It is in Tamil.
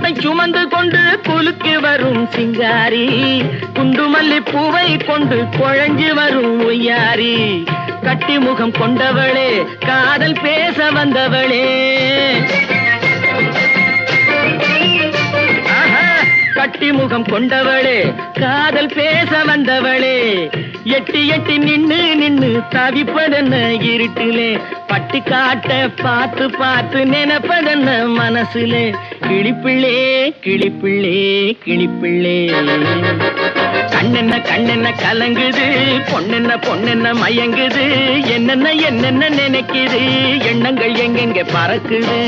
குடத்தை சுமந்து கொண்டு குலுக்கி வரும் சிங்காரி, குண்டுமல்லி பூவை கொண்டு குழஞ்சு வரும் ஒய்யாரி. கட்டி முகம் கொண்டவளே, காதல் பேச வந்தவளே, கட்டி முகம் கொண்டவளே, காதல் பேச வந்தவளே. எட்டி எட்டி நின்னு நின்னு தவிப்பதென்ன இருட்டிலே, பட்டி காட்ட பார்த்து பார்த்து நினைப்பதென்ன மனசுலே. கிளிப்பிள்ளே கிளிப்பிள்ளே கிளிப்பிள்ளே, கண்ணென்ன கண்ணென்ன கலங்குது, பொண்ணென்ன பொண்ணென்ன மயங்குது, என்னென்ன என்னென்ன நினைக்குது, எண்ணங்கள் எங்கெங்க பறக்குது.